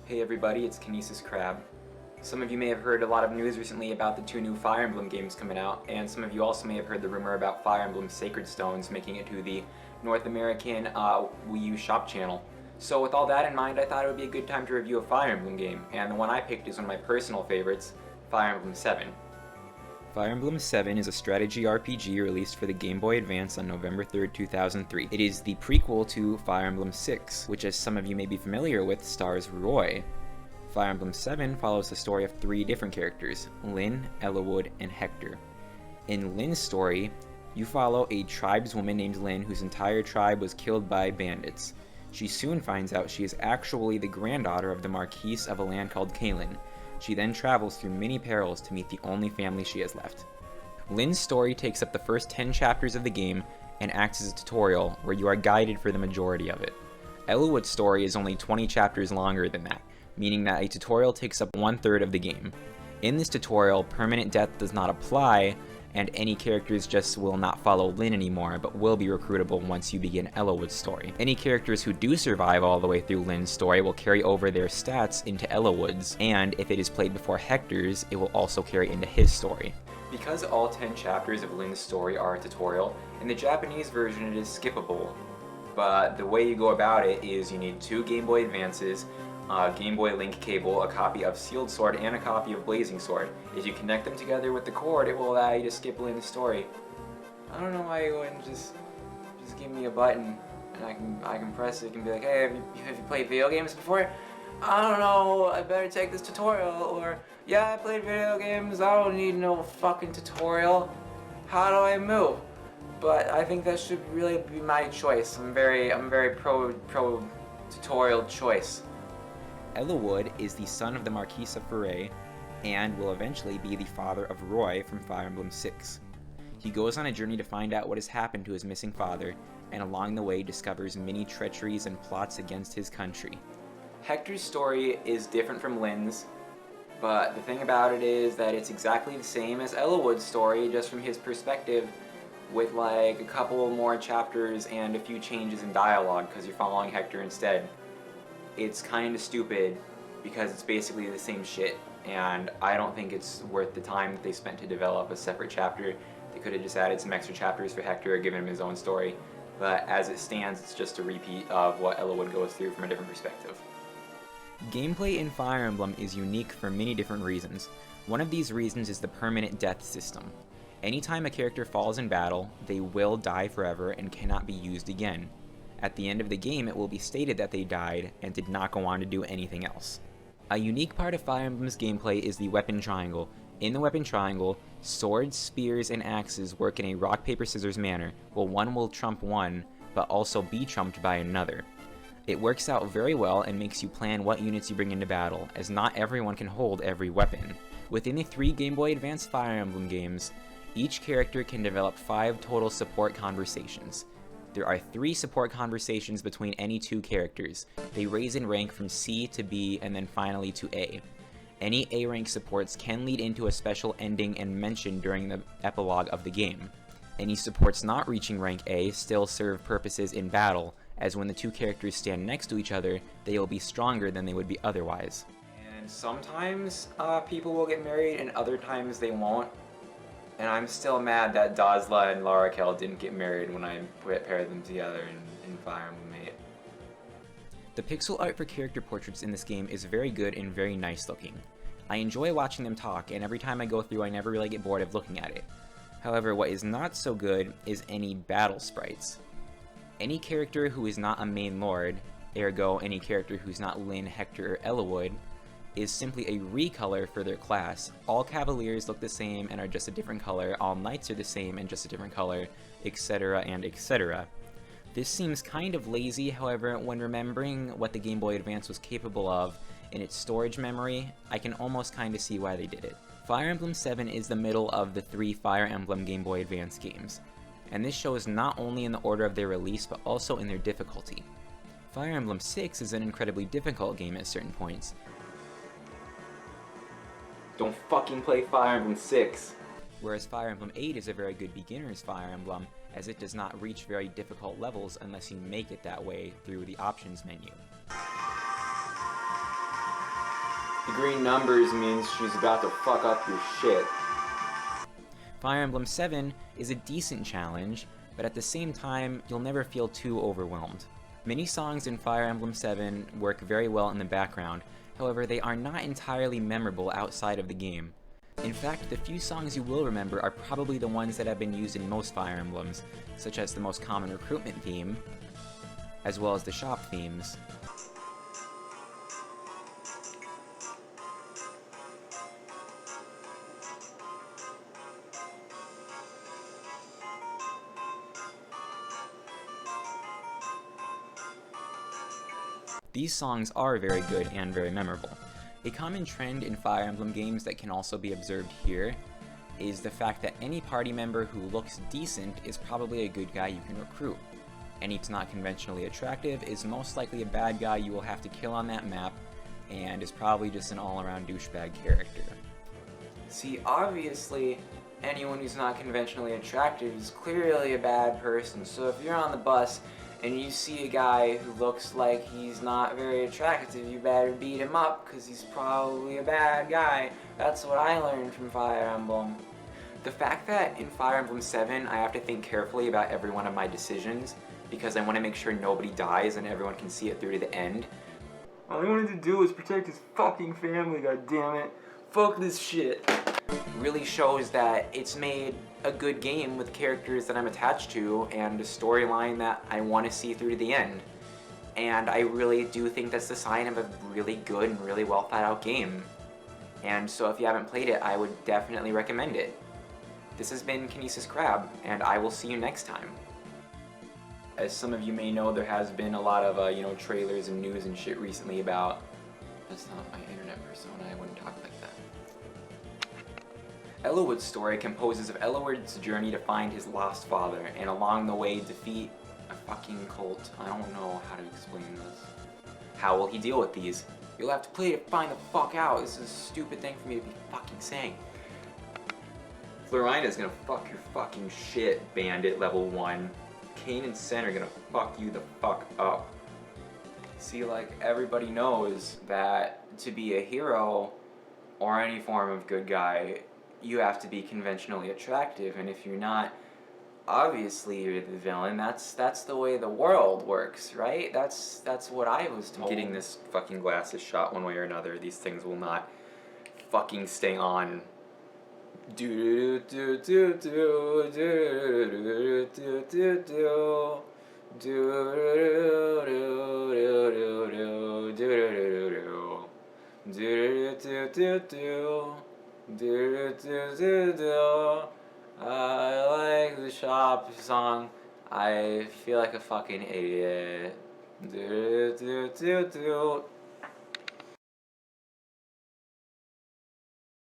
Hey everybody, it's KinesisKrab. Some of you may have heard a lot of news recently about the two new Fire Emblem games coming out, and some of you also may have heard the rumor about Fire Emblem Sacred Stones making it to the North American Wii U shop channel. So with all that in mind, I thought it would be a good time to review a Fire Emblem game, and the one I picked is one of my personal favorites, Fire Emblem 7. Fire Emblem 7 is a strategy RPG released for the Game Boy Advance on November 3rd, 2003. It is the prequel to Fire Emblem 6, which, as some of you may be familiar with, stars Roy. Fire Emblem 7 follows the story of three different characters, Lyn, Eliwood, and Hector. In Lyn's story, you follow a tribeswoman named Lyn whose entire tribe was killed by bandits. She soon finds out she is actually the granddaughter of the Marquise of a land called Caelin. She then travels through many perils to meet the only family she has left. Lyn's story takes up the first 10 chapters of the game and acts as a tutorial where you are guided for the majority of it. Eliwood's story is only 20 chapters longer than that, meaning that a tutorial takes up 1/3 of the game. In this tutorial, permanent death does not apply, and any characters just will not follow Lyn anymore, but will be recruitable once you begin Eliwood's story. Any characters who do survive all the way through Lyn's story will carry over their stats into Eliwood's, and if it is played before Hector's, it will also carry into his story. Because all 10 chapters of Lyn's story are a tutorial, in the Japanese version it is skippable, but the way you go about it is you need 2 Game Boy Advances, a Game Boy Link cable, a copy of Sealed Sword, and a copy of Blazing Sword. If you connect them together with the cord, it will allow you to skip Lyn's story. I don't know why you wouldn't just give me a button and I can press it and be like, hey, have you played video games before? I don't know, I better take this tutorial, or yeah, I played video games, I don't need no fucking tutorial. How do I move? But I think that should really be my choice. I'm very pro tutorial choice. Eliwood is the son of the Marquise of Foray, and will eventually be the father of Roy from Fire Emblem 6. He goes on a journey to find out what has happened to his missing father, and along the way discovers many treacheries and plots against his country. Hector's story is different from Lyn's, but the thing about it is that it's exactly the same as Eliwood's story, just from his perspective, with like a couple more chapters and a few changes in dialogue, because you're following Hector instead. It's kind of stupid because it's basically the same shit, and I don't think it's worth the time that they spent to develop a separate chapter. They could have just added some extra chapters for Hector or given him his own story, but as it stands, it's just a repeat of what Eliwood goes through from a different perspective. Gameplay in Fire Emblem is unique for many different reasons. One of these reasons is the permanent death system. Anytime a character falls in battle, they will die forever and cannot be used again. At the end of the game, it will be stated that they died and did not go on to do anything else. A unique part of Fire Emblem's gameplay is the weapon triangle. In the weapon triangle, swords, spears, and axes work in a rock-paper-scissors manner, where one will trump one, but also be trumped by another. It works out very well and makes you plan what units you bring into battle, as not everyone can hold every weapon. Within the 3 Game Boy Advance Fire Emblem games, each character can develop 5 total support conversations. There are 3 support conversations between any 2 characters. They raise in rank from C to B and then finally to A. Any A rank supports can lead into a special ending and mention during the epilogue of the game. Any supports not reaching rank A still serve purposes in battle, as when the 2 characters stand next to each other, they will be stronger than they would be otherwise. And sometimes people will get married and other times they won't. And I'm still mad that Dazla and Larakel didn't get married when I paired them together in Fire Emblem 8. The pixel art for character portraits in this game is very good and very nice looking. I enjoy watching them talk, and every time I go through I never really get bored of looking at it. However, what is not so good is any battle sprites. Any character who is not a main lord, ergo any character who's not Lyn, Hector, or Eliwood, is simply a recolor for their class. All Cavaliers look the same and are just a different color, all Knights are the same and just a different color, etc. and etc. This seems kind of lazy, however, when remembering what the Game Boy Advance was capable of in its storage memory, I can almost kinda see why they did it. Fire Emblem 7 is the middle of the 3 Fire Emblem Game Boy Advance games, and this shows not only in the order of their release, but also in their difficulty. Fire Emblem 6 is an incredibly difficult game at certain points. Don't fucking play Fire Emblem 6! Whereas Fire Emblem 8 is a very good beginner's Fire Emblem, as it does not reach very difficult levels unless you make it that way through the options menu. The green numbers means she's about to fuck up your shit. Fire Emblem 7 is a decent challenge, but at the same time, you'll never feel too overwhelmed. Many songs in Fire Emblem 7 work very well in the background, however they are not entirely memorable outside of the game. In fact, the few songs you will remember are probably the ones that have been used in most Fire Emblems, such as the most common recruitment theme, as well as the shop themes. These songs are very good and very memorable. A common trend in Fire Emblem games that can also be observed here is the fact that any party member who looks decent is probably a good guy you can recruit. Any who's not conventionally attractive is most likely a bad guy you will have to kill on that map, and is probably just an all-around douchebag character. See, obviously, anyone who's not conventionally attractive is clearly a bad person, so if you're on the bus and you see a guy who looks like he's not very attractive, you better beat him up, because he's probably a bad guy. That's what I learned from Fire Emblem. The fact that in Fire Emblem 7 I have to think carefully about every one of my decisions, because I want to make sure nobody dies and everyone can see it through to the end. All he wanted to do was protect his fucking family, goddammit. Fuck this shit. Really shows that it's made a good game with characters that I'm attached to and a storyline that I want to see through to the end. And I really do think that's the sign of a really good and really well thought out game. And so if you haven't played it, I would definitely recommend it. This has been KinesisKrab, and I will see you next time. As some of you may know, there has been a lot of trailers and news and shit recently about... That's not my internet persona, I wouldn't talk like that. Ellawood's story composes of Ellawood's journey to find his lost father, and along the way defeat a fucking cult. I don't know how to explain this. How will he deal with these? You'll have to play to find the fuck out. This is a stupid thing for me to be fucking saying. Florina's gonna fuck your fucking shit, Bandit level 1. Kane and Sen are gonna fuck you the fuck up. See, like, everybody knows that to be a hero, or any form of good guy, you have to be conventionally attractive, and if you're not, obviously you're the villain. That's the way the world works, right? That's what I was told. Getting this fucking glasses shot one way or another. These things will not fucking stay on. Do do do do do do do do I like the shop song. I feel like a fucking idiot.